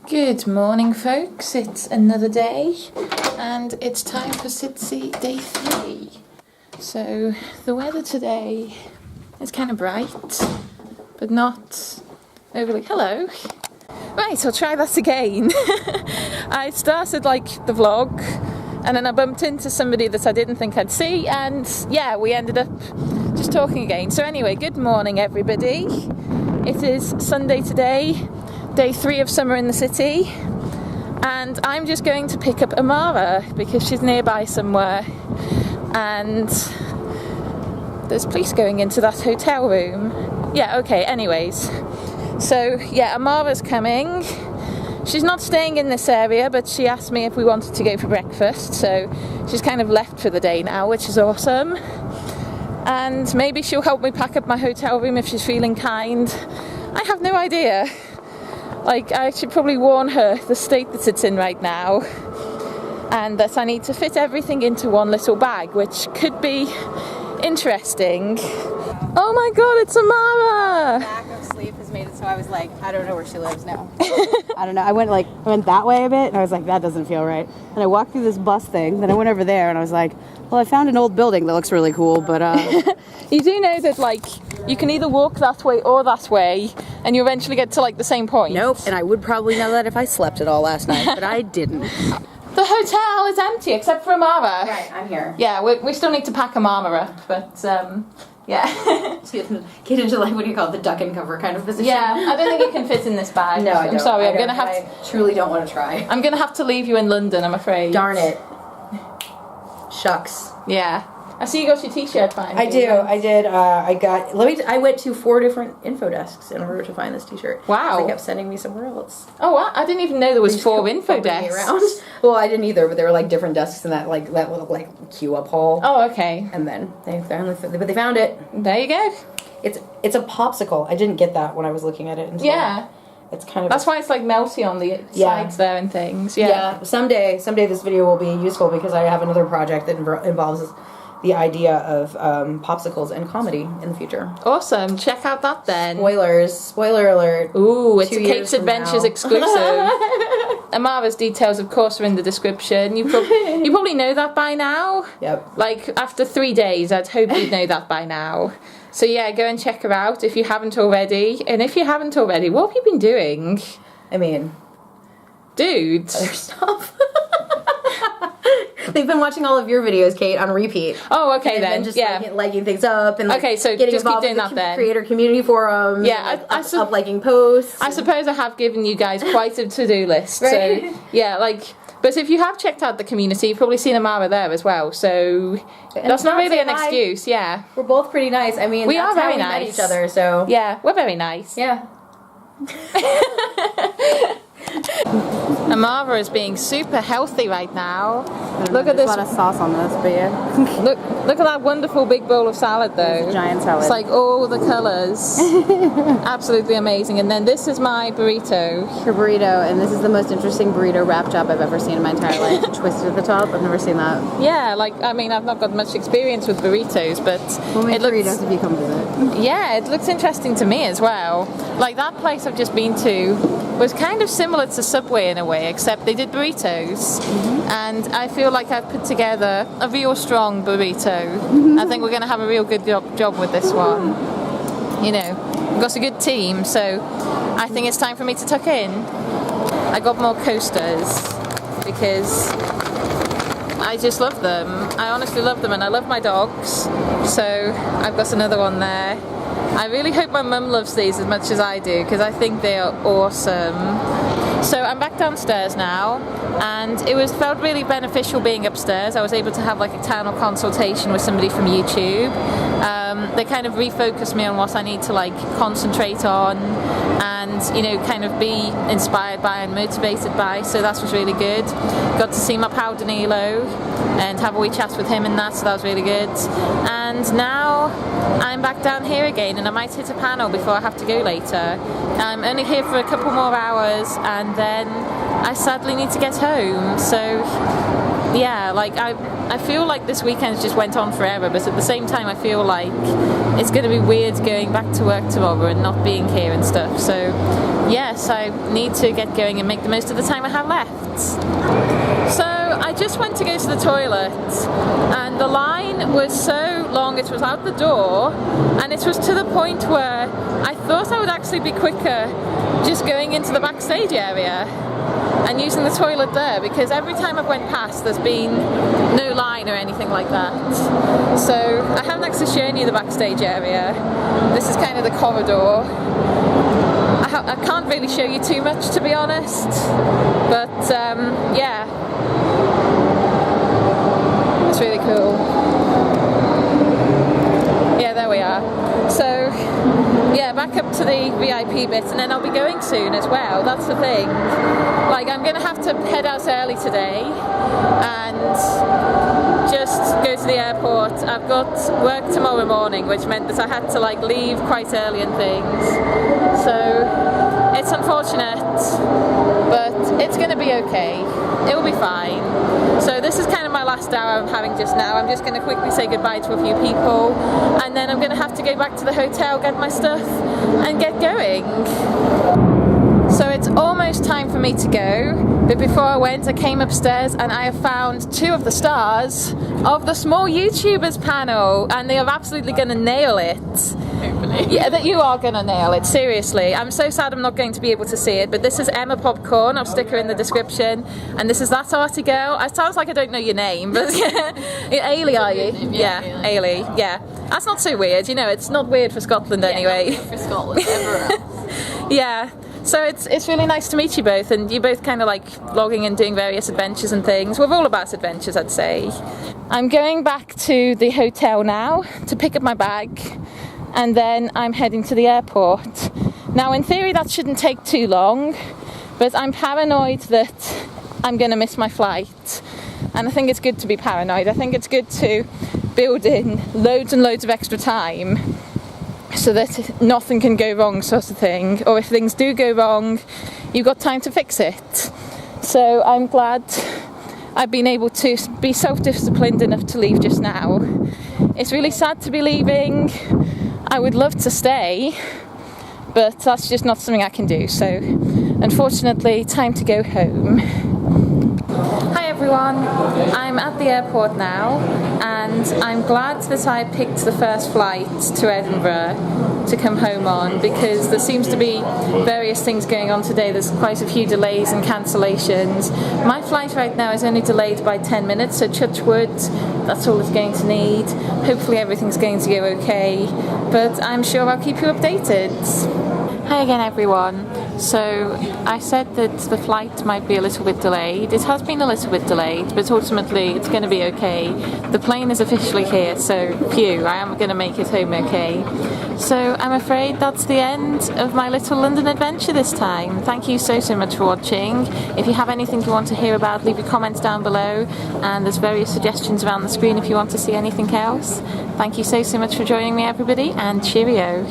Good morning, folks. It's another day and it's time for SitC day 3. So the weather today is kind of bright but not overly... Hello. Right, I'll try that again. I started like the vlog and then I bumped into somebody that I didn't think I'd see, and yeah, we ended up just talking again. So anyway, good morning everybody. It is Sunday today, day 3 of summer in the city, and I'm just going to pick up Amara because she's nearby somewhere, and there's police going into that hotel room. Yeah, okay, anyways. So yeah, Amara's coming. She's not staying in this area, but she asked me if we wanted to go for breakfast, so she's kind of left for the day now, which is awesome. And maybe she'll help me pack up my hotel room if she's feeling kind. I have no idea. Like, I should probably warn her the state that it's in right now, and that I need to fit everything into one little bag, which could be interesting. Oh my god, it's Amara! Lack of sleep has made it so I was like, I don't know where she lives now. I don't know. I went that way a bit, and I was like, that doesn't feel right. And I walked through this bus thing, then I went over there, and I was like, well, I found an old building that looks really cool, but You do know that, like, you can either walk that way or that way, and you eventually get to, like, the same point. Nope, and I would probably know that if I slept it all last night, but I didn't. The hotel is empty, except for Amara. Right, I'm here. Yeah, we still need to pack Amara up, but, yeah. Get into, like, what do you call it, the duck and cover kind of position? Yeah, I don't think it can fit in this bag. No, I don't. I'm sorry, I truly don't want to try. I'm gonna have to leave you in London, I'm afraid. Darn it. Shucks. Yeah. I see you got your t-shirt finally. I do. I did. I went to 4 different info desks in order to find this t-shirt. Wow. They kept sending me somewhere else. Oh, what? I didn't even know there was 4 info desks. Around. Well, I didn't either, but there were like different desks in that little queue up hall. Oh, okay. And then they found it. There you go. It's a popsicle. I didn't get that when I was looking at it. Until yeah. It's kind of. That's why it's like melty on the sides there and things. Yeah. Yeah. Someday this video will be useful because I have another project that involves the idea of popsicles and comedy in the future. Awesome. Check out that then. Spoilers. Spoiler alert. Ooh, it's a Kate's Adventures exclusive. Amara's details, of course, are in the description. You probably know that by now. Yep. Like, after 3 days, I'd hope you'd know that by now. So yeah, go and check her out if you haven't already. And if you haven't already, what have you been doing? I mean... Dude. Other stuff. They've been watching all of your videos, Kate, on repeat. Oh, okay then. Just yeah. liking things up and okay, so getting just involved keep doing with that then. Creator community forums. Yeah, up liking posts. I suppose I have given you guys quite a to-do list. Right? So yeah, like. But if you have checked out the community, you've probably seen Amara there as well. So that's not really an excuse. Yeah. We're both pretty nice. I mean, we are very how we nice. met each other. So yeah, we're very nice. Yeah. Amara is being super healthy right now. Look at this. A lot of sauce on this, but yeah. Look at that wonderful big bowl of salad, though. It's a giant salad. It's like all the colours. Absolutely amazing. And then this is my burrito. Her burrito, and this is the most interesting burrito wrap job I've ever seen in my entire life. Twisted at the top. I've never seen that. Yeah, like I mean, I've not got much experience with burritos, but we'll make burritos if you come visit. Yeah, it looks interesting to me as well. Like that place I've just been to was kind of similar to Subway in a way, except they did burritos, and I feel like I've put together a real strong burrito. I think we're going to have a real good job with this one. You know, we've got a good team, so I think it's time for me to tuck in. I got more coasters because I just love them. I honestly love them, and I love my dogs, so I've got another one there. I really hope my mum loves these as much as I do, because I think they are awesome. So I'm back downstairs now, and it felt really beneficial being upstairs. I was able to have like a town hall consultation with somebody from YouTube. They kind of refocused me on what I need to like concentrate on, and you know, kind of be inspired by and motivated by. So that was really good. Got to see my pal Danilo and have a wee chat with him and that, so that was really good. And now I'm back down here again, and I might hit a panel before I have to go later. I'm only here for a couple more hours, and then I sadly need to get home. So yeah, like I feel like this weekend just went on forever, but at the same time I feel like it's going to be weird going back to work tomorrow and not being here and stuff. So yes, I need to get going and make the most of the time I have left. So I just went to go to the toilet, and the line was so long, it was out the door, and it was to the point where I thought I would actually be quicker just going into the backstage area and using the toilet there, because every time I've went past there's been no line or anything like that. So I haven't actually shown you the backstage area. This is kind of the corridor. I can't really show you too much, to be honest, but yeah, it's really cool. Yeah, there we are. So yeah, back up to the VIP bit, and then I'll be going soon as well. That's the thing. Like, I'm gonna have to head out early today and just go to the airport. I've got work tomorrow morning, which meant that I had to like leave quite early and things. So it's unfortunate, but it's gonna be okay. It'll be fine. So this is kind of my last hour I'm having just now. I'm just going to quickly say goodbye to a few people, and then I'm going to have to go back to the hotel, get my stuff, and get going. So it's almost time for me to go, but before I went I came upstairs and I have found 2 of the stars of the Small YouTubers panel, and they are absolutely going to nail it. Hopefully. Yeah, that you are going to nail it, seriously. I'm so sad I'm not going to be able to see it, but this is Emma Popcorn, I'll stick her in the description, and this is That Arty Girl. It sounds like I don't know your name, but Ailey, are you? Yeah, Ailey, yeah. That's not so weird, you know, it's not weird for Scotland anyway. Not for Scotland, everywhere else. Yeah. So it's really nice to meet you both, and you're both kind of like vlogging and doing various adventures and things. We're all about adventures, I'd say. I'm going back to the hotel now to pick up my bag, and then I'm heading to the airport. Now in theory that shouldn't take too long, but I'm paranoid that I'm going to miss my flight. And I think it's good to be paranoid. I think it's good to build in loads and loads of extra time, so that nothing can go wrong, sort of thing, or if things do go wrong you've got time to fix it. So I'm glad I've been able to be self-disciplined enough to leave just now. It's really sad to be leaving. I would love to stay, but that's just not something I can do, so unfortunately time to go home. Hi everyone, I'm at the airport now, and I'm glad that I picked the first flight to Edinburgh to come home on, because there seems to be various things going on today. There's quite a few delays and cancellations. My flight right now is only delayed by 10 minutes, so touch wood, that's all it's going to need. Hopefully everything's going to go okay, but I'm sure I'll keep you updated. Hi again everyone. So I said that the flight might be a little bit delayed. It has been a little bit delayed, but ultimately it's going to be okay. The plane is officially here, so phew, I am going to make it home okay. So I'm afraid that's the end of my little London adventure this time. Thank you so much for watching. If you have anything you want to hear about, leave your comments down below, and there's various suggestions around the screen if you want to see anything else. Thank you so much for joining me everybody, and cheerio.